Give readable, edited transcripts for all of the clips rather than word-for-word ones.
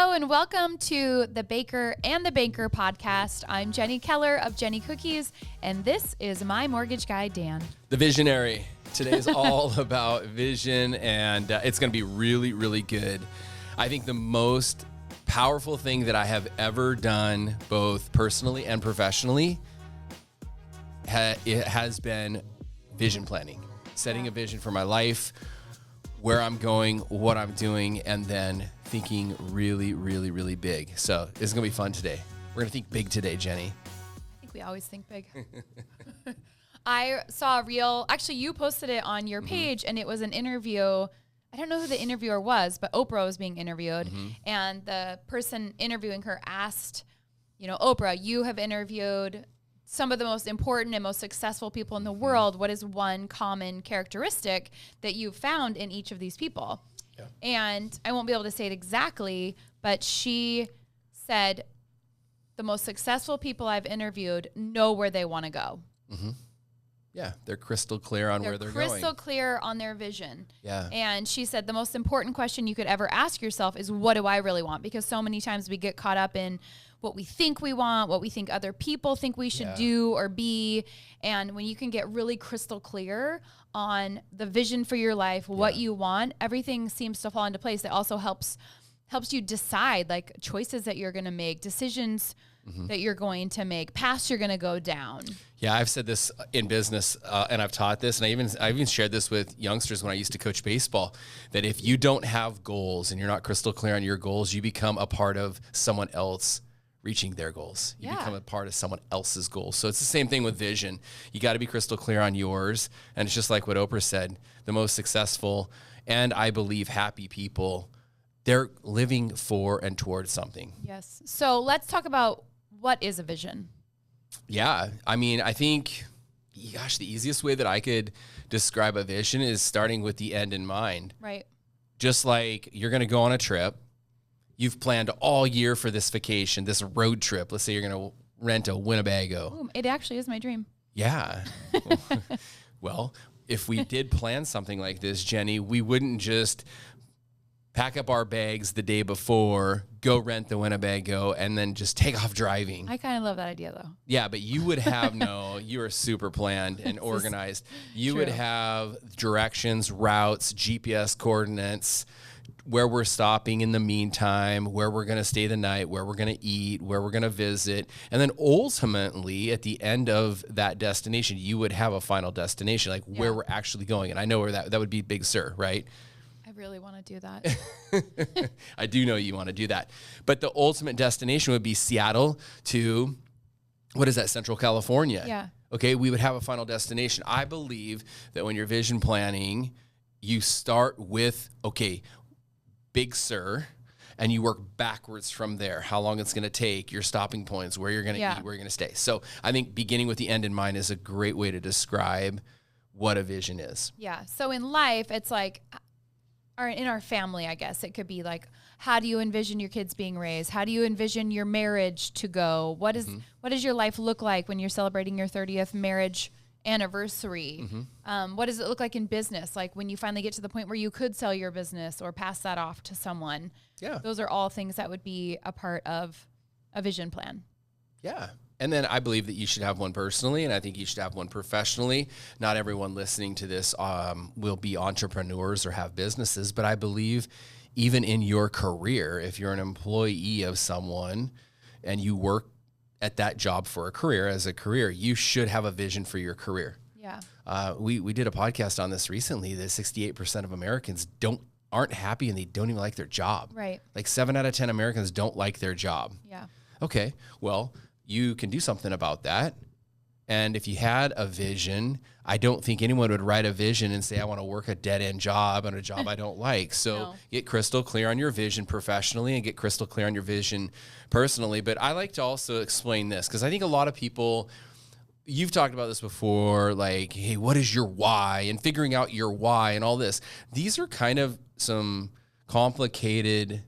Hello and welcome to the Baker and the Banker podcast. I'm Jenny Keller of Jenny Cookies, and this is my mortgage guy, Dan. The visionary. Today is all about vision, and it's going to be really, really good. I think the most powerful thing that I have ever done, both personally and professionally, it has been vision planning, setting a vision for my life, where I'm going, what I'm doing, and then thinking really, really, really big. So this is going to be fun today. We're going to think big today, Jenny. I think we always think big. I saw a reel, actually you posted it on your page, and it was an interview. I don't know who the interviewer was, but Oprah was being interviewed. And the person interviewing her asked, Oprah, you have interviewed some of the most important and most successful people in the world. What is one common characteristic that you've found in each of these people? Yeah. And I won't be able to say it exactly, but she said, the most successful people I've interviewed know where they want to go. Yeah, they're crystal clear on where they're going. Crystal clear on their vision. Yeah. And she said the most important question you could ever ask yourself is, what do I really want? Because so many times we get caught up in what we think we want, what we think other people think we should do or be. And when you can get really crystal clear on the vision for your life, what you want, everything seems to fall into place. It also helps you decide, like, choices that you're going to make, decisions that you're going to make, paths you're going to go down. Yeah, I've said this in business, and I've taught this, and I even shared this with youngsters when I used to coach baseball, that if you don't have goals and you're not crystal clear on your goals, you become a part of someone else reaching their goals. You become a part of someone else's goals. So it's the same thing with vision. You got to be crystal clear on yours, and it's just like what Oprah said, the most successful and I believe happy people, they're living for and towards something. Yes. So let's talk about what is a vision. Yeah. I mean, I think, gosh, the easiest way that I could describe a vision is starting with the end in mind. Right. Just like you're going to go on a trip. You've planned all year for this vacation, this road trip. Let's say you're going to rent a Winnebago. Ooh, it actually is my dream. Yeah. Well, if we did plan something like this, Jenny, we wouldn't just pack up our bags the day before, go rent the Winnebago, and then just take off driving. I kind of love that idea, though. Yeah, but you would have you are super planned and organized. You would have directions, routes, GPS coordinates, where we're stopping in the meantime, where we're going to stay the night, where we're going to eat, where we're going to visit. And then ultimately, at the end of that destination, you would have a final destination, like where we're actually going. And I know where that would be Big Sur, right? I really want to do that. I do know you want to do that. But the ultimate destination would be Seattle to, what is that, Central California? Yeah. Okay, we would have a final destination. I believe that when you're vision planning, you start with, okay, Big Sur, and you work backwards from there. How long it's going to take, your stopping points, where you're going to eat, where you're going to stay. So I think beginning with the end in mind is a great way to describe what a vision is. Yeah. So in life, it's like, or in our family, I guess, it could be like, how do you envision your kids being raised? How do you envision your marriage to go? What does your life look like when you're celebrating your 30th marriage anniversary? What does it look like in business? Like when you finally get to the point where you could sell your business or pass that off to someone. Yeah. Those are all things that would be a part of a vision plan. Yeah. And then I believe that you should have one personally, and I think you should have one professionally. Not everyone listening to this will be entrepreneurs or have businesses, but I believe even in your career, if you're an employee of someone and you work at that job for a career, as a career, you should have a vision for your career. Yeah. We did a podcast on this recently that 68% of Americans aren't happy and they don't even like their job. Right. Like 7 out of 10 Americans don't like their job. Yeah. Okay, well, you can do something about that. And if you had a vision, I don't think anyone would write a vision and say, I want to work a dead-end job and a job I don't like. So get crystal clear on your vision professionally and get crystal clear on your vision personally. But I like to also explain this because I think a lot of people, you've talked about this before, like, hey, what is your why? And figuring out your why and all this. These are kind of some complicated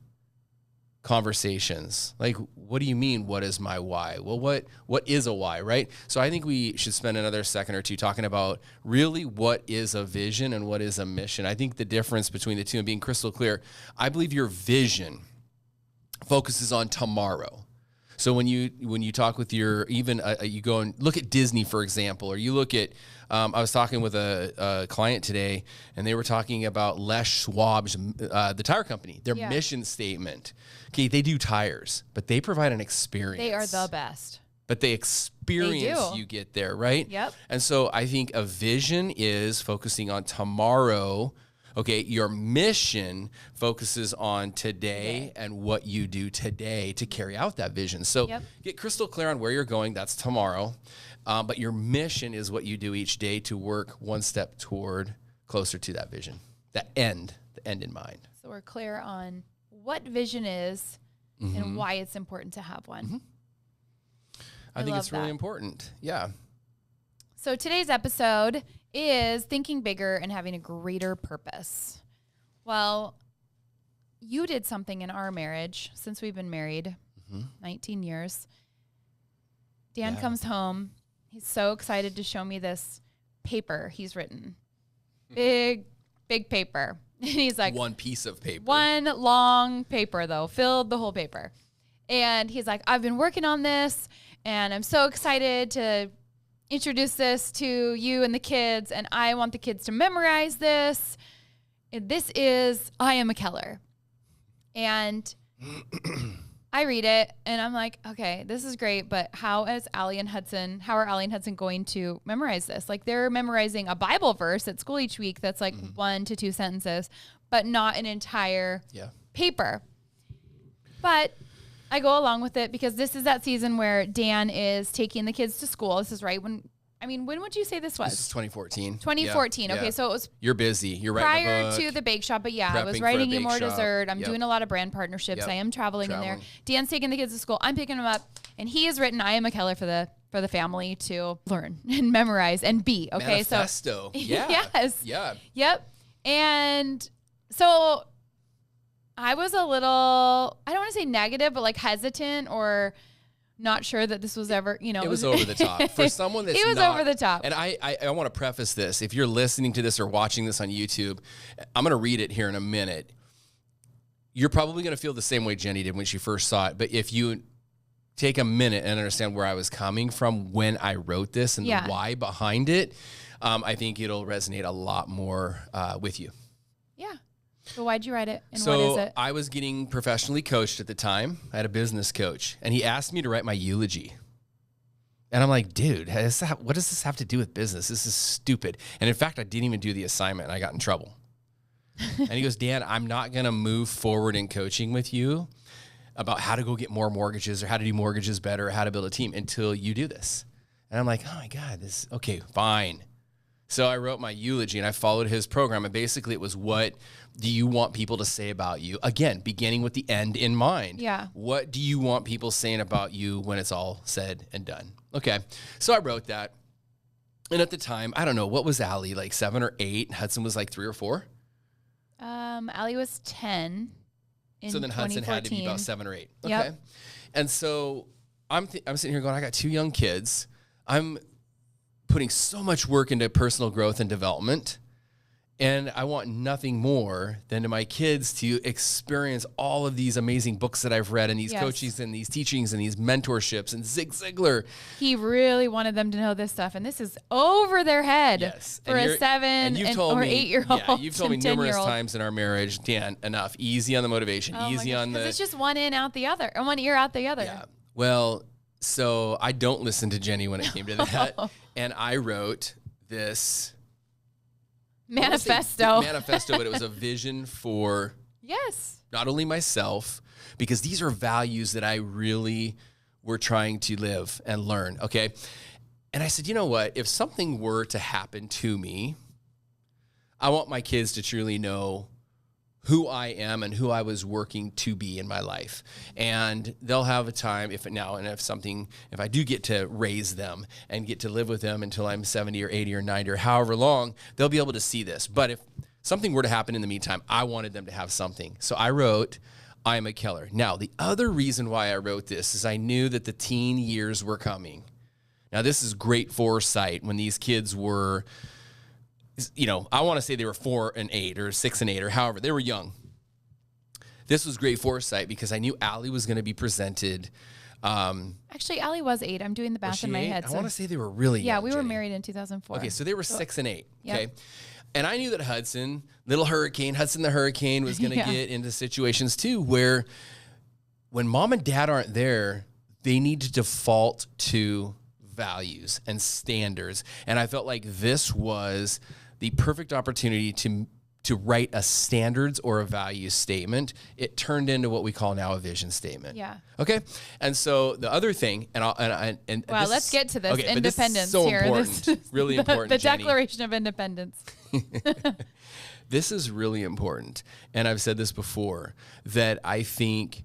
conversations. Like, what do you mean, what is my why? Well, what is a why, right? So I think we should spend another second or two talking about really what is a vision and what is a mission. I think the difference between the two and being crystal clear, I believe your vision focuses on tomorrow. So when you talk with your, even you go and look at Disney, for example, or you look at, I was talking with a client today, and they were talking about Les Schwab's, the tire company, their mission statement. Okay, they do tires, but they provide an experience. They are the best. But the experience you get there, right? Yep. And so I think a vision is focusing on tomorrow. Okay, your mission focuses on today and what you do today to carry out that vision. So get crystal clear on where you're going. That's tomorrow. But your mission is what you do each day to work one step toward closer to that vision, the end in mind. So we're clear on what vision is and why it's important to have one. I think it's really important. Yeah. So today's episode is thinking bigger and having a greater purpose. Well, you did something in our marriage since we've been married 19 years. Dan comes home. He's so excited to show me this paper he's written. Big paper. And he's like, one piece of paper. One long paper, though, filled the whole paper. And he's like, I've been working on this, and I'm so excited to introduce this to you and the kids, and I want the kids to memorize this. And this is I Am a Keller. And I read it, and I'm like, okay, this is great, but how are Allie and Hudson going to memorize this? Like, they're memorizing a Bible verse at school each week that's like 1 to 2 sentences, but not an entire paper. But I go along with it because this is that season where Dan is taking the kids to school. This is right when would you say this was? This is 2014. 2014. Yeah. Okay, so it was You're busy. You're writing a book. Prior to the bake shop, but I was writing You More Dessert. I'm doing a lot of brand partnerships. I am traveling in there. Dan's taking the kids to school. I'm picking them up, and he has written I Am a Keller for the family to learn and memorize and be. Okay, Manifesto. So yes. Yeah. Yep. And so I was a little, I don't want to say negative, but like hesitant or not sure that this was ever, it was over the top for someone that's it was over the top. And I want to preface this. If you're listening to this or watching this on YouTube, I'm going to read it here in a minute. You're probably going to feel the same way Jenny did when she first saw it. But if you take a minute and understand where I was coming from when I wrote this and the why behind it, I think it'll resonate a lot more with you. Yeah. So why'd you write it, and so what is it? I was getting professionally coached at the time. I had a business coach, and he asked me to write my eulogy. And I'm like, dude, what does this have to do with business? This is stupid. And in fact, I didn't even do the assignment, and I got in trouble. And he goes, Dan, I'm not going to move forward in coaching with you about how to go get more mortgages or how to do mortgages better or how to build a team until you do this. And I'm like, oh my God, okay, fine. So I wrote my eulogy and I followed his program. And basically it was, what do you want people to say about you? Again, beginning with the end in mind. Yeah. What do you want people saying about you when it's all said and done? Okay. So I wrote that. And at the time, I don't know, what was Allie, like 7 or 8? Hudson was like 3 or 4? Allie was 10. So then Hudson had to be about 7 or 8. Okay. Yep. And so I'm sitting here going, I got 2 young kids. I'm putting so much work into personal growth and development. And I want nothing more than to my kids to experience all of these amazing books that I've read and these coachings and these teachings and these mentorships and Zig Ziglar. He really wanted them to know this stuff. And this is over their head for a 7 or 8-year-old. Yeah, you've told me numerous times in our marriage, Dan, enough. Easy on the motivation. Easy on the... It's just one in, out the other. And one ear out the other. Yeah. Well, so I don't listen to Jenny when it came to that. And I wrote this... manifesto, but it was a vision for not only myself, because these are values that I really were trying to live and learn. Okay. And I said, you know what, if something were to happen to me, I want my kids to truly know who I am and who I was working to be in my life. And they'll have a time if I do get to raise them and get to live with them until I'm 70 or 80 or 90 or however long, they'll be able to see this. But if something were to happen in the meantime, I wanted them to have something. So I wrote, I Am a Keller. Now, the other reason why I wrote this is I knew that the teen years were coming. Now, this is great foresight when these kids were, I want to say they were 4 and 8 or 6 and 8 or however, they were young. this was great foresight because I knew Allie was going to be presented. Actually, Allie was 8. I'm doing the math in my head. I want to say they were really young. Yeah, we were married in 2004. Okay, so they were 6 and 8. Yep. Okay. And I knew that Hudson the Hurricane was going to get into situations too where when mom and dad aren't there, they need to default to values and standards. And I felt like this was the perfect opportunity to write a standards or a value statement. It turned into what we call now a vision statement. Yeah. Okay. And so the other thing, wow, let's get to this. Okay, independence so here. Important, really important. The Jenny. Declaration of Independence. This is really important. And I've said this before, that I think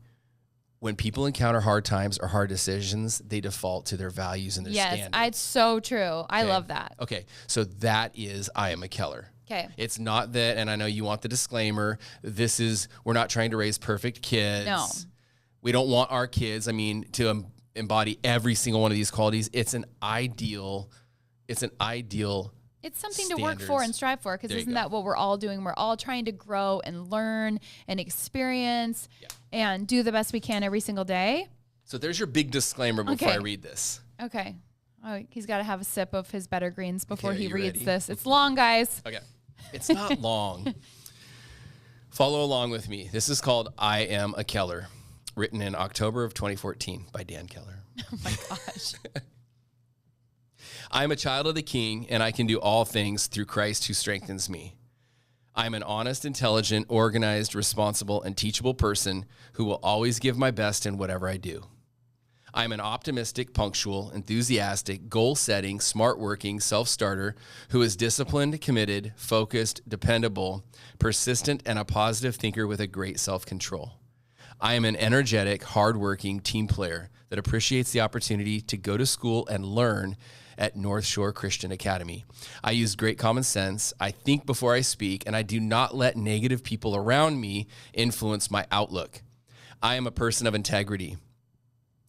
when people encounter hard times or hard decisions, they default to their values and their standards. Yes, it's so true. I love that. Okay. So that is I am a Keller. Okay. It's not that, and I know you want the disclaimer, we're not trying to raise perfect kids. No. We don't want our kids, to embody every single one of these qualities. It's something to work for and strive for, because isn't that what we're all doing? We're all trying to grow and learn and experience and do the best we can every single day. So there's your big disclaimer before I read this. Okay. Oh, he's got to have a sip of his better greens before he reads ready? this. It's long, guys. Okay. It's not long. Follow along with me. This is called I Am a Keller, written in October of 2014 by Dan Keller. Oh my gosh. I am a child of the King, and I can do all things through Christ who strengthens me. I am an honest, intelligent, organized, responsible, and teachable person who will always give my best in whatever I do. I am an optimistic, punctual, enthusiastic, goal-setting, smart-working self-starter who is disciplined, committed, focused, dependable, persistent, and a positive thinker with a great self-control. I am an energetic, hardworking team player that appreciates the opportunity to go to school and learn at North Shore Christian Academy. I use great common sense. I think before I speak, and I do not let negative people around me influence my outlook. I am a person of integrity.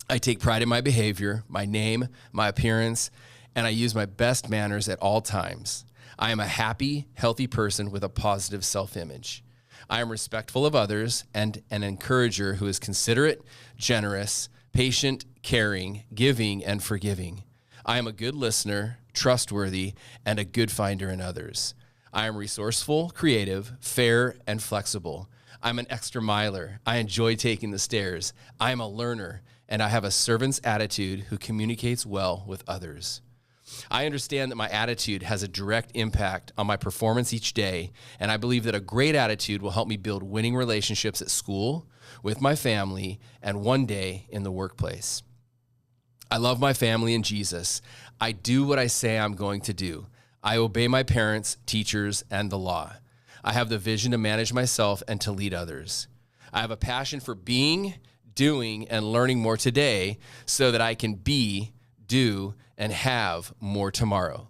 I take pride in my behavior, my name, my appearance, and I use my best manners at all times. I am a happy, healthy person with a positive self-image. I am respectful of others and an encourager who is considerate, generous, patient, caring, giving, and forgiving. I am a good listener, trustworthy, and a good finder in others. I am resourceful, creative, fair, and flexible. I'm an extra miler. I enjoy taking the stairs. I am a learner, and I have a servant's attitude who communicates well with others. I understand that my attitude has a direct impact on my performance each day, and I believe that a great attitude will help me build winning relationships at school, with my family, and one day in the workplace. I love my family and Jesus. I do what I say I'm going to do. I obey my parents, teachers, and the law. I have the vision to manage myself and to lead others. I have a passion for being, doing, and learning more today so that I can be, do, and have more tomorrow.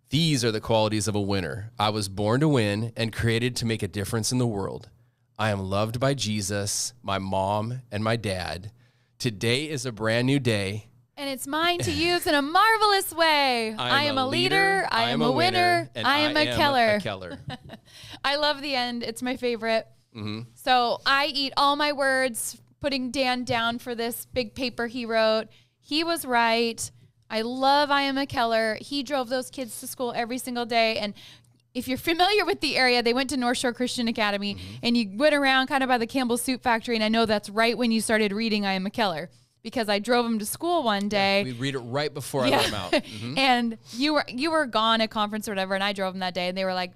These are the qualities of a winner. I was born to win and created to make a difference in the world. I am loved by Jesus, my mom, and my dad. Today is a brand new day. And it's mine to use in a marvelous way. I am a leader. I am a winner. And I am a Keller. I love the end. It's my favorite. Mm-hmm. So I eat all my words, putting Dan down for this big paper he wrote. He was right. I love I am a Keller. He drove those kids to school every single day. And if you're familiar with the area, they went to North Shore Christian Academy, and you went around kind of by the Campbell Soup Factory. And I know that's right when you started reading I am a Keller, because I drove him to school one day. We read it right before I let him out. Mm-hmm. And you were gone at conference or whatever, and I drove him that day, and they were like,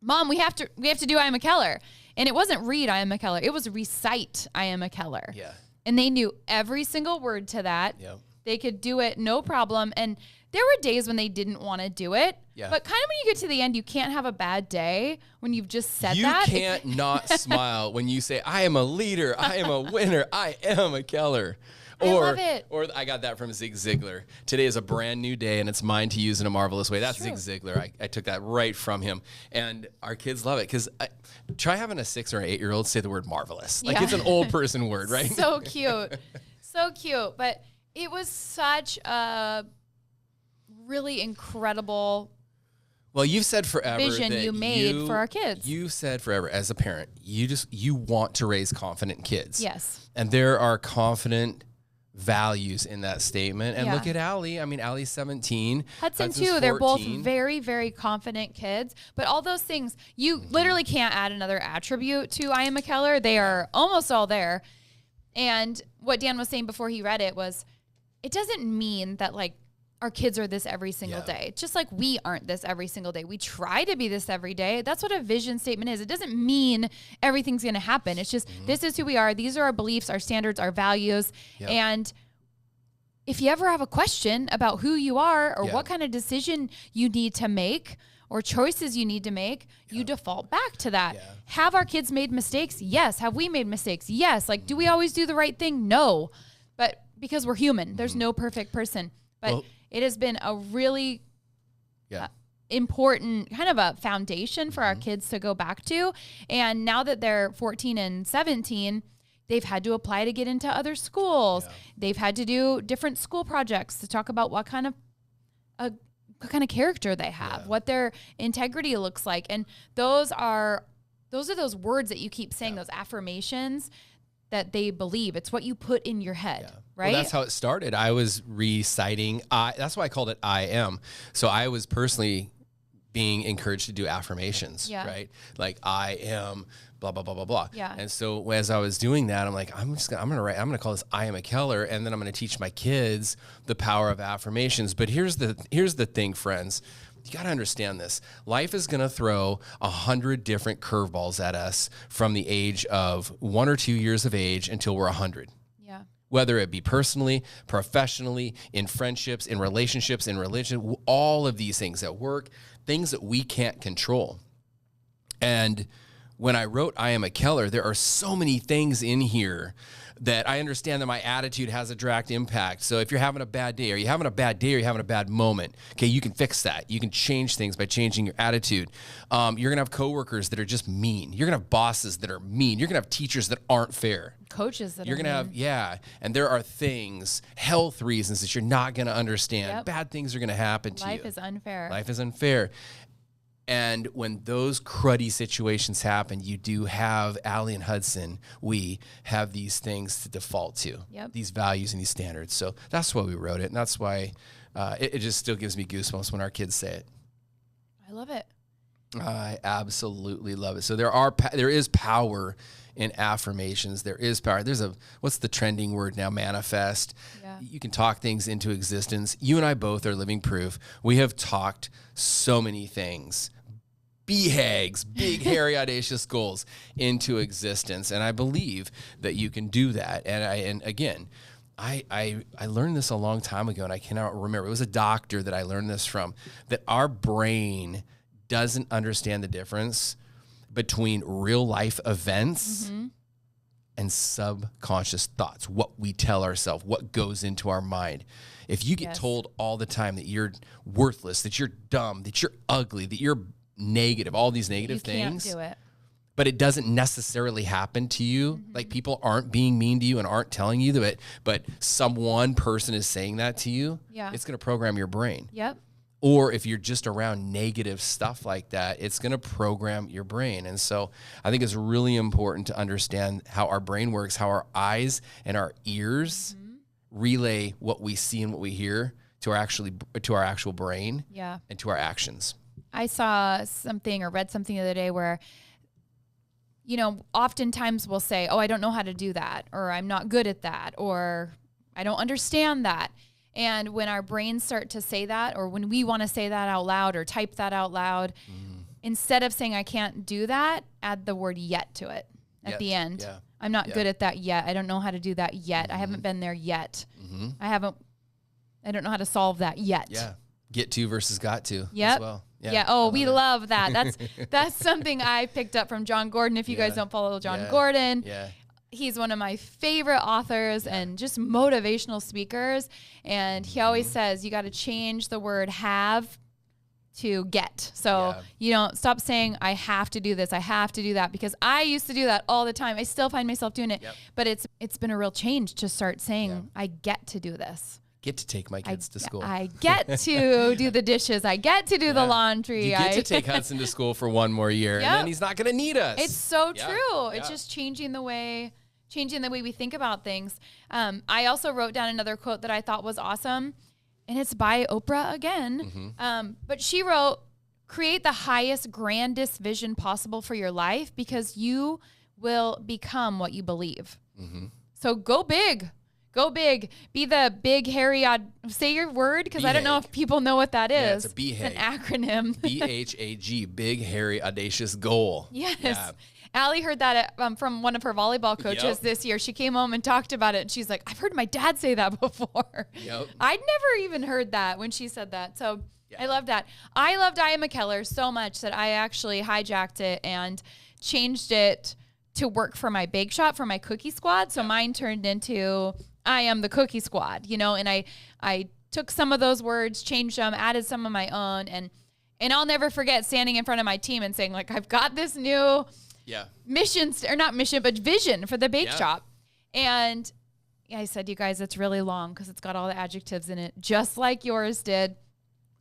"Mom, we have to do I am a Keller." And it wasn't read I am a Keller. It was recite I am a Keller. Yeah. And they knew every single word to that. Yep. They could do it no problem. And there were days when they didn't want to do it. Yeah. But kind of when you get to the end, you can't have a bad day when you've just said that. You can't not smile when you say, I am a leader, I am a winner, I am a Keller. I love it. Or I got that from Zig Ziglar. Today is a brand new day, and it's mine to use in a marvelous way. That's Zig Ziglar. I took that right from him. And our kids love it, because try having a 6 or an 8-year-old say the word marvelous. Like, it's an old person word, right? So cute. So cute. But it was such a really incredible Well, you've said forever vision that you made for our kids. You've said forever as a parent, you want to raise confident kids. Yes. And there are confident values in that statement. And Yeah. look at Allie. I mean, Allie's 17. Hudson Hudson's too. They're both 14. very, very confident kids. But all those things, you literally can't add another attribute to I Am a Keller. They are almost all there. And what Dan was saying before he read it was, it doesn't mean that like our kids are this every single day. It's just like we aren't this every single day. We try to be this every day. That's what a vision statement is. It doesn't mean everything's going to happen. It's just, this is who we are. These are our beliefs, our standards, our values. Yep. And if you ever have a question about who you are or what kind of decision you need to make or choices you need to make, you default back to that. Have our kids made mistakes? Yes. Have we made mistakes? Yes. Like, do we always do the right thing? No. But because we're human, there's no perfect person. But it has been a really important kind of a foundation for our kids to go back to. And now that they're 14 and 17, they've had to apply to get into other schools. They've had to do different school projects to talk about what kind of character they have, what their integrity looks like. And those are those words that you keep saying, those affirmations that they believe. It's what you put in your head, right? Well, that's how it started. I was reciting, that's why I called it I am. So I was personally being encouraged to do affirmations, right? Like I am blah, blah, blah, blah, blah. Yeah. And so as I was doing that, I'm like, I'm going to call this I Am a Keller. And then I'm going to teach my kids the power of affirmations. But here's the thing, friends. You got to understand this. Life is going to throw 100 different curveballs at us from the age of 1 or 2 years of age until we're 100. Yeah. Whether it be personally, professionally, in friendships, in relationships, in religion, all of these things at work, things that we can't control. And when I wrote I Am a Keller, there are so many things in here that I understand that my attitude has a direct impact. So if you're having a bad day, or you're having a bad day, or you're having a bad moment, okay, you can fix that. You can change things by changing your attitude. You're going to have coworkers that are just mean. You're going to have bosses that are mean. You're going to have teachers that aren't fair. Coaches that you're going to have, and there are things, health reasons that you're not going to understand. Bad things are going to happen to you. Life is unfair. Life is unfair. And when those cruddy situations happen, you do have, Allie and Hudson, we have these things to default to, these values and these standards. So that's why we wrote it. And that's why it just still gives me goosebumps when our kids say it. I love it. I absolutely love it. So there is power in affirmations. There is power. What's the trending word now? Manifest. Yeah. You can talk things into existence. You and I both are living proof. We have talked so many things, BHAGs, big, hairy, audacious goals, into existence. And I believe that you can do that. And again, I learned this a long time ago, and I cannot remember. It was a doctor that I learned this from, that our brain doesn't understand the difference between real life events and subconscious thoughts, what we tell ourselves, what goes into our mind. If you get told all the time that you're worthless, that you're dumb, that you're ugly, that you're negative, all these negative things, can't do it. But it doesn't necessarily happen to you. Like, people aren't being mean to you and aren't telling you that, but one person is saying that to you. It's going to program your brain. Or if you're just around negative stuff like that, it's going to program your brain. And so I think it's really important to understand how our brain works, how our eyes and our ears relay what we see and what we hear to our actual brain and to our actions. I saw something or read something the other day where, oftentimes we'll say, oh, I don't know how to do that, or I'm not good at that, or I don't understand that. And when our brains start to say that, or when we want to say that out loud or type that out loud, instead of saying I can't do that, add the word yet to it at the end. I'm not good at that yet. I don't know how to do that yet. I haven't been there yet. I don't know how to solve that yet. Get to versus got to as well. Oh, we love that. That's something I picked up from John Gordon. If you guys don't follow John Gordon, he's one of my favorite authors and just motivational speakers. And he always says, you got to change the word have to get. So you don't stop saying, I have to do this, I have to do that, because I used to do that all the time. I still find myself doing it, but it's been a real change to start saying, I get to do this. get to take my kids to school. I get to do the dishes. I get to do the laundry. You get to take Hudson to school for one more year, and then he's not going to need us. It's so true. It's just changing the way we think about things. I also wrote down another quote that I thought was awesome, and it's by Oprah again. But she wrote, "Create the highest, grandest vision possible for your life because you will become what you believe." So go big. Go big. Be the big, hairy, say your word, because I don't know if people know what that is. Yeah, it's a BHAG. It's an acronym. BHAG, big, hairy, audacious goal. Yes. Yeah. Allie heard that from one of her volleyball coaches this year. She came home and talked about it, and she's like, I've heard my dad say that before. I'd never even heard that when she said that. So I love that. I loved I Am a Keller so much that I actually hijacked it and changed it to work for my bake shop, for my cookie squad. So mine turned into I Am the Cookie Squad, and I took some of those words, changed them, added some of my own, and I'll never forget standing in front of my team and saying, like, I've got this new vision for the bake shop. And I said, you guys, it's really long because it's got all the adjectives in it, just like yours did.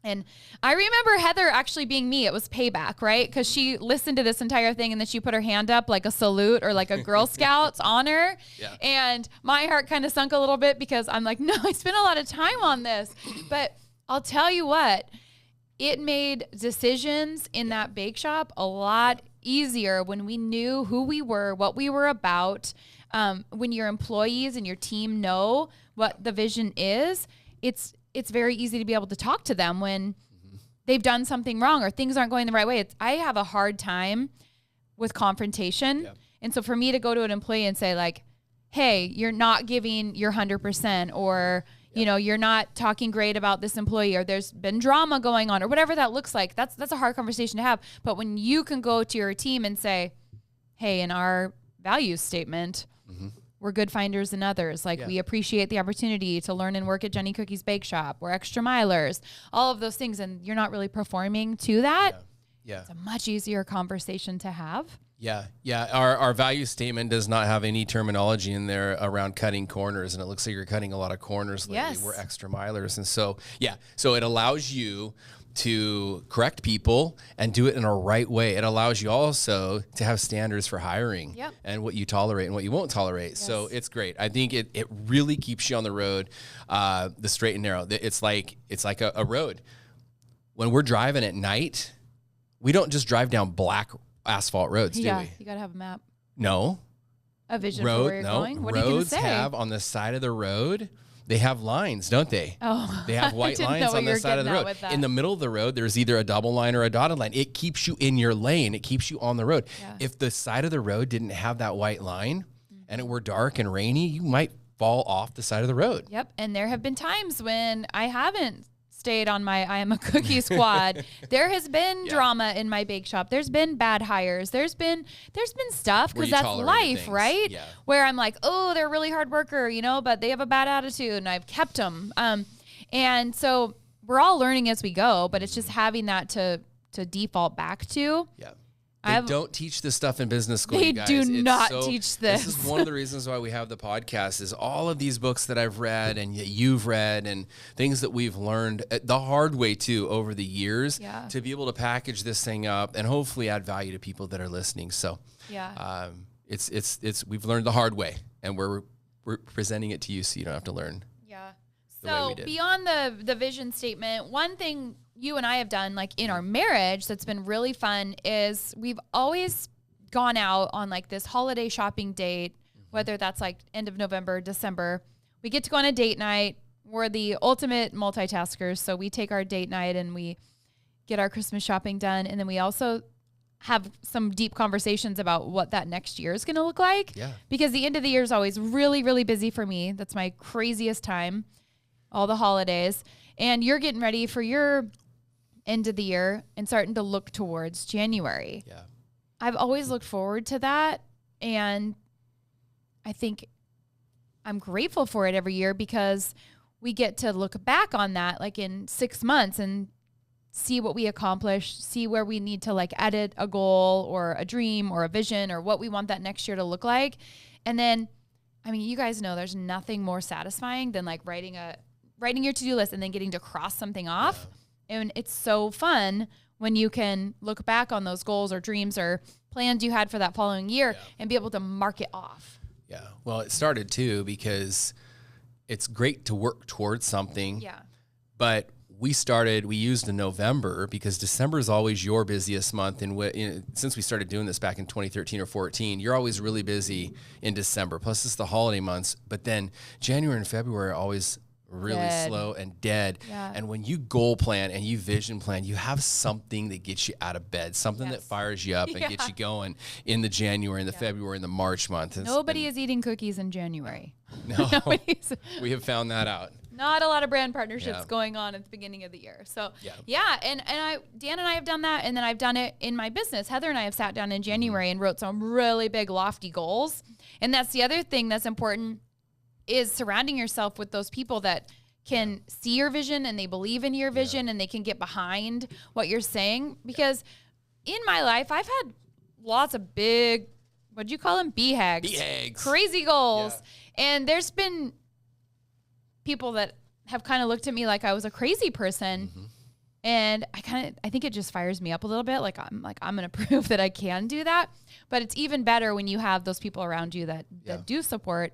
And I remember Heather actually being me. It was payback, right? Because she listened to this entire thing and then she put her hand up like a salute or like a Girl Scouts honor. Yeah. And my heart kind of sunk a little bit because I'm like, no, I spent a lot of time on this. But I'll tell you what, it made decisions in that bake shop a lot easier when we knew who we were, what we were about. When your employees and your team know what the vision is, it's very easy to be able to talk to them when they've done something wrong or things aren't going the right way. I have a hard time with confrontation. Yep. And so for me to go to an employee and say like, hey, you're not giving your 100% or, you're not talking great about this employee or there's been drama going on or whatever that looks like, that's a hard conversation to have. But when you can go to your team and say, hey, in our values statement, we're good finders and others. Like we appreciate the opportunity to learn and work at Jenny Cookie's Bake Shop. We're extra milers, all of those things. And you're not really performing to that. Yeah. It's a much easier conversation to have. Yeah. Our value statement does not have any terminology in there around cutting corners. And it looks like you're cutting a lot of corners lately. Yes. We're extra milers. And so it allows you to correct people and do it in a right way. It allows you also to have standards for hiring and what you tolerate and what you won't tolerate. Yes. So it's great. I think it really keeps you on the road, the straight and narrow. It's like a road. When we're driving at night, we don't just drive down black asphalt roads, do we? You got to have a map. No. A vision for where you're going? What are you going to say? Roads have on the side of the road, they have lines, don't they? Oh, they have white lines on the side of the road. In the middle of the road, there's either a double line or a dotted line. It keeps you in your lane. It keeps you on the road. Yeah. If the side of the road didn't have that white line and it were dark and rainy, you might fall off the side of the road. Yep. And there have been times when I haven't stayed on my I Am a Cookie squad. There has been drama in my bake shop. There's been bad hires. There's been stuff because that's life, things. Right? Yeah. Where I'm like, oh, they're a really hard worker, but they have a bad attitude and I've kept them. And so we're all learning as we go, but it's just having that to default back to. Yeah. They don't teach this stuff in business school, They you guys. do not teach this. This is one of the reasons why we have the podcast is all of these books that I've read and that you've read and things that we've learned the hard way too over the years to be able to package this thing up and hopefully add value to people that are listening. So it's we've learned the hard way and we're presenting it to you so you don't have to learn. Yeah. So beyond the vision statement, one thing you and I have done like in our marriage that's been really fun is we've always gone out on like this holiday shopping date, whether that's like end of November, December. We get to go on a date night. We're the ultimate multitaskers. So we take our date night and we get our Christmas shopping done. And then we also have some deep conversations about what that next year is going to look like. Yeah. Because the end of the year is always really, really busy for me. That's my craziest time, all the holidays. And you're getting ready for your end of the year and starting to look towards January. Yeah. I've always looked forward to that. And I think I'm grateful for it every year because we get to look back on that like in 6 months and see what we accomplished, see where we need to like edit a goal or a dream or a vision or what we want that next year to look like. And then, I mean, you guys know there's nothing more satisfying than like writing writing your to-do list and then getting to cross something off. And it's so fun when you can look back on those goals or dreams or plans you had for that following year and be able to mark it off. Yeah. Well, it started too because it's great to work towards something. Yeah. But we used in November because December is always your busiest month. And since we started doing this back in 2013 or 14, you're always really busy in December. Plus it's the holiday months. But then January and February are always really slow and dead. Yeah. And when you goal plan and you vision plan, you have something that gets you out of bed, something that fires you up and gets you going in the January and the February and the March month. Nobody is eating cookies in January. No, we have found that out. Not a lot of brand partnerships going on at the beginning of the year. So and Dan and I have done that, and then I've done it in my business. Heather and I have sat down in January and wrote some really big lofty goals. And that's the other thing that's important is surrounding yourself with those people that can see your vision and they believe in your vision and they can get behind what you're saying. Because in my life, I've had lots of big, what'd you call them? BHAGs. Crazy goals. Yeah. And there's been people that have kind of looked at me like I was a crazy person. Mm-hmm. And I think it just fires me up a little bit. I'm going to prove that I can do that. But it's even better when you have those people around you that do support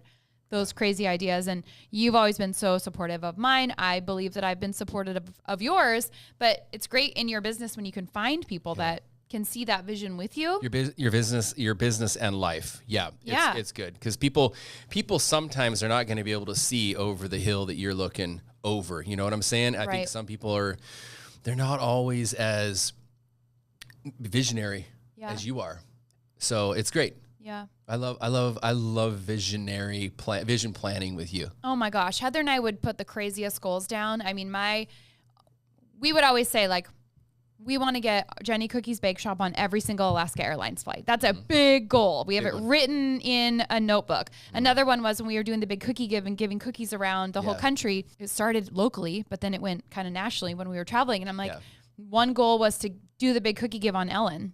those crazy ideas. And you've always been so supportive of mine. I believe that I've been supportive of yours, but it's great in your business when you can find people that can see that vision with you. Your business and life. Yeah. It's good. Because people sometimes are not going to be able to see over the hill that you're looking over. You know what I'm saying? I think some people they're not always as visionary as you are. So it's great. Yeah. I love vision planning with you. Oh my gosh. Heather and I would put the craziest goals down. I mean, we would always say we want to get Jenny Cookie's Bake Shop on every single Alaska Airlines flight. That's a big goal. We have it written in a notebook. Another one was when we were doing the big cookie give and giving cookies around the whole country. It started locally, but then it went kind of nationally when we were traveling. And I'm like, one goal was to do the big cookie give on Ellen.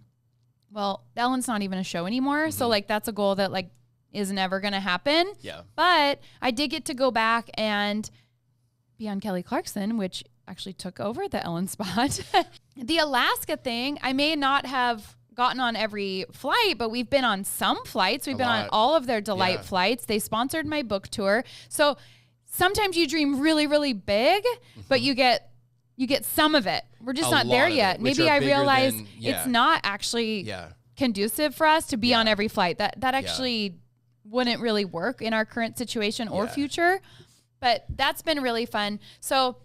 Well, Ellen's not even a show anymore. Mm-hmm. So that's a goal that is never going to happen. Yeah. But I did get to go back and be on Kelly Clarkson, which actually took over the Ellen spot. The Alaska thing, I may not have gotten on every flight, but we've been on some flights. We've been on all of their Delight flights. They sponsored my book tour. So sometimes you dream really, really big, but you get some of it. We're just not there yet. Maybe I realize it's not actually conducive for us to be on every flight. That actually wouldn't really work in our current situation or future. But that's been really fun. So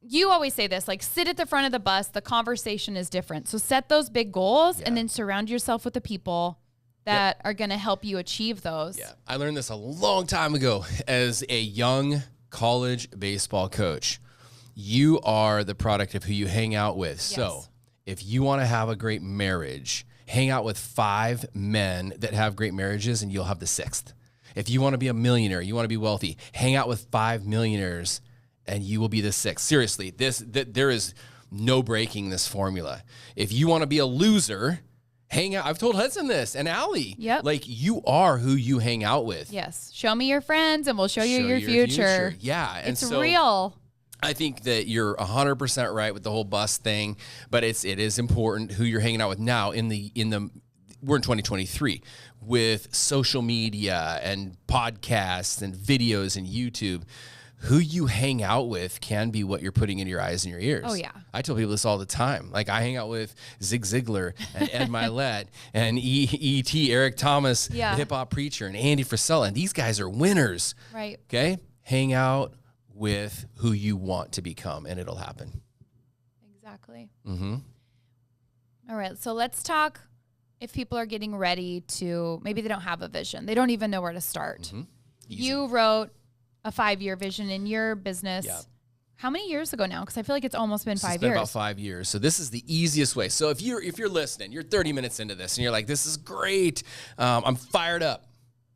you always say this, sit at the front of the bus. The conversation is different. So set those big goals and then surround yourself with the people that are going to help you achieve those. Yeah. I learned this a long time ago as a young college baseball coach. You are the product of who you hang out with. Yes. So if you want to have a great marriage, hang out with 5 men that have great marriages and you'll have the 6th. If you want to be a millionaire, you want to be wealthy, hang out with 5 millionaires and you will be the 6th. Seriously, there is no breaking this formula. If you want to be a loser, hang out. I've told Hudson this and Allie. Yep. You are who you hang out with. Yes. Show me your friends and we'll show you your future. Yeah. And it's real. I think that you're 100% right with the whole bus thing, but it is important who you're hanging out with now we're in 2023 with social media and podcasts and videos and YouTube. Who you hang out with can be what you're putting in your eyes and your ears. Oh, yeah. I tell people this all the time. I hang out with Zig Ziglar and Ed Milet and E.T. Eric Thomas, the hip-hop preacher, and Andy Frisella. And these guys are winners. Right. Okay? Hang out with who you want to become, and it'll happen. Exactly. Mm-hmm. All right. So let's talk if people are getting ready to, maybe they don't have a vision. They don't even know where to start. Mm-hmm. You wrote a 5-year vision in your business. Yeah. How many years ago now? Because I feel like it's almost been 5 years. It's been about 5 years. So this is the easiest way. So if you're listening, you're 30 minutes into this and you're like, this is great. I'm fired up.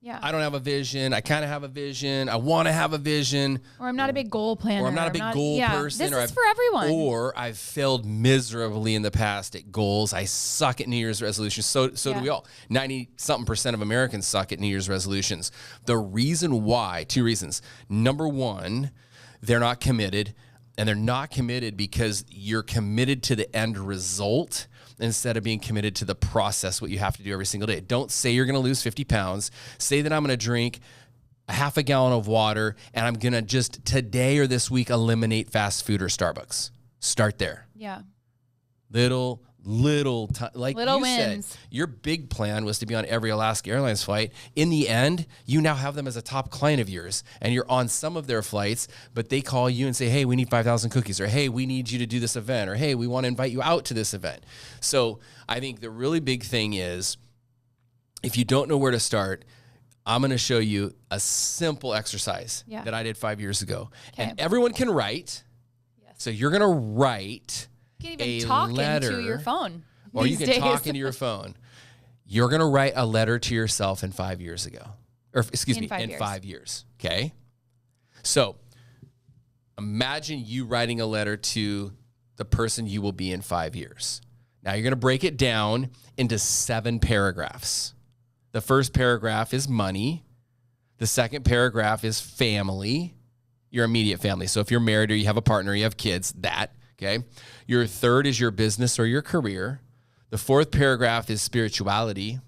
Yeah. I don't have a vision. I kind of have a vision. I want to have a vision. Or I'm not a big goal planner. Or I'm not a big goal person. This is for everyone. Or I've failed miserably in the past at goals. I suck at New Year's resolutions. So do we all. 90-something% of Americans suck at New Year's resolutions. The reason why, 2 reasons. Number one, they're not committed. And they're not committed because you're committed to the end result instead of being committed to the process, what you have to do every single day. Don't say you're going to lose 50 pounds. Say that I'm going to drink a half a gallon of water and I'm going to just today or this week eliminate fast food or Starbucks. Start there. Yeah. Little like little you wins. said, your big plan was to be on every Alaska Airlines flight. In the end, you now have them as a top client of yours, and you're on some of their flights, but they call you and say, hey, we need 5,000 cookies, or hey, we need you to do this event, or hey, we want to invite you out to this event. So I think the really big thing is, if you don't know where to start, I'm going to show you a simple exercise that I did 5 years ago. Okay. And everyone can write. Yes. So you're going to write you can even talk into your phone. Or you can talk into your phone. You're going to write a letter to yourself in 5 years ago. Or excuse me, in 5 years. Okay? So imagine you writing a letter to the person you will be in 5 years. Now you're going to break it down into 7 paragraphs. The first paragraph is money. The second paragraph is family, your immediate family. So if you're married or you have a partner, you have kids, that. Okay. Your third is your business or your career. The fourth paragraph is spirituality.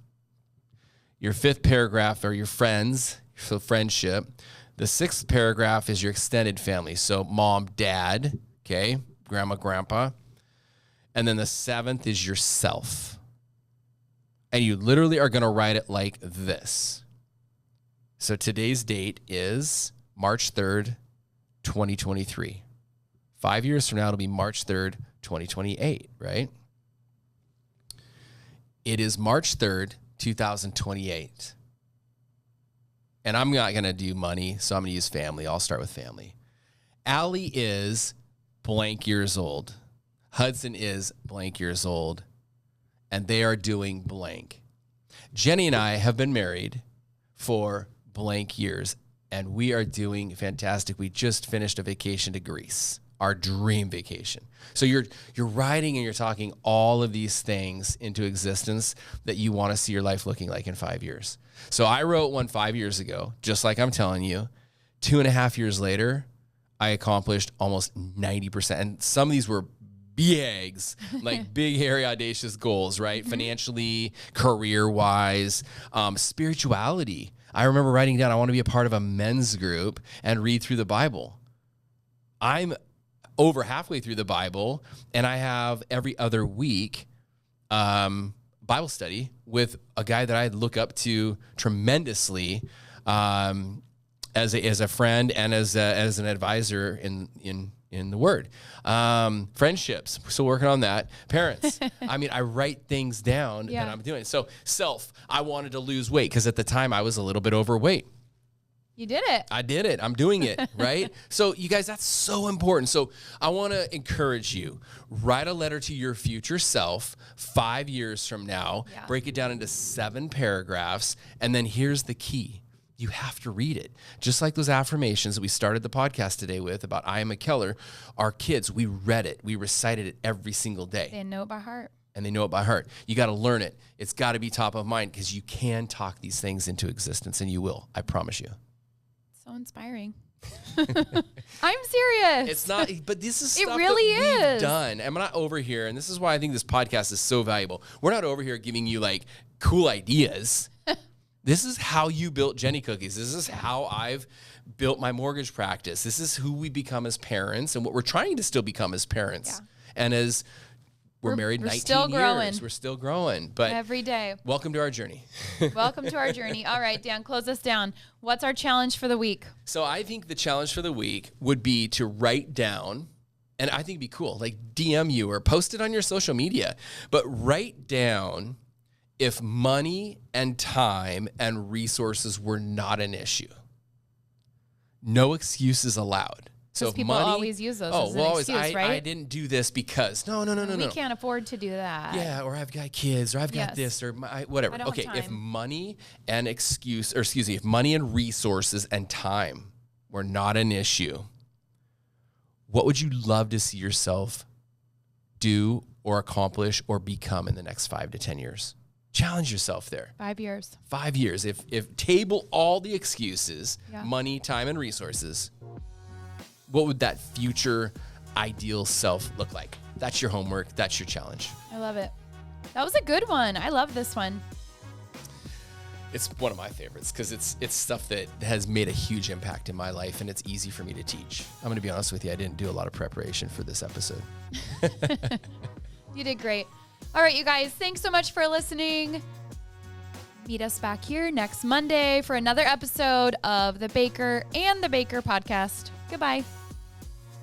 Your fifth paragraph are your friends, so friendship. The sixth paragraph is your extended family. So mom, dad, okay, grandma, grandpa. And then the seventh is yourself. And you literally are going to write it like this. So today's date is March 3rd, 2023. 5 years from now, it'll be March 3rd, 2028, right? It is March 3rd, 2028. And I'm not going to do money, so I'm going to use family. I'll start with family. Allie is blank years old. Hudson is blank years old. And they are doing blank. Jenny and I have been married for blank years, and we are doing fantastic. We just finished a vacation to Greece. Our dream vacation. So you're writing and you're talking all of these things into existence that you want to see your life looking like in 5 years. So I wrote one 5 years ago, just like I'm telling you. 2.5 years later, I accomplished almost 90%. And some of these were bigs, like big, hairy, audacious goals, right? Mm-hmm. Financially, career-wise, spirituality. I remember writing down, I want to be a part of a men's group and read through the Bible. I'm over halfway through the Bible, and I have every other week Bible study with a guy that I look up to tremendously as a friend and as an advisor in the Word. Friendships, still working on that. Parents, I mean, I write things down and I'm doing it. So self, I wanted to lose weight because at the time I was a little bit overweight. You did it. I did it. I'm doing it, right? So you guys, that's so important. So I want to encourage you, write a letter to your future self 5 years from now, break it down into 7 paragraphs. And then here's the key. You have to read it. Just like those affirmations that we started the podcast today with about I am a Keller, our kids, we read it. We recited it every single day. They know it by heart. And they know it by heart. You got to learn it. It's got to be top of mind because you can talk these things into existence, and you will. I promise you. So inspiring. I'm serious. It's not, but this is stuff it really that is. We've done. I'm not over here, and this is why I think this podcast is so valuable. We're not over here giving you like cool ideas. This is how you built Jenny Cookies. This is how I've built my mortgage practice. This is who we become as parents and what we're trying to still become as parents. Yeah. And as we're married 19 still growing. years. We're still growing. But every day. Welcome to our journey. Welcome to our journey. All right, Dan, close us down. What's our challenge for the week? So I think the challenge for the week would be to write down, and I think it'd be cool, like DM you or post it on your social media, but write down if money and time and resources were not an issue. No excuses allowed. So people money, always use those as an excuse, right? I didn't do this because no. We can't afford to do that. Yeah, or I've got kids, or I've got this, or whatever. Okay, if money and if money and resources and time were not an issue, what would you love to see yourself do or accomplish or become in the next 5 to 10 years? Challenge yourself there. 5 years. 5 years. If table all the excuses, money, time, and resources. what would that future ideal self look like? That's your homework. That's your challenge. I love it. That was a good one. I love this one. It's one of my favorites because it's stuff that has made a huge impact in my life, and it's easy for me to teach. I'm going to be honest with you. I didn't do a lot of preparation for this episode. You did great. All right, you guys, thanks so much for listening. Meet us back here next Monday for another episode of the Baker and the Baker podcast. Goodbye.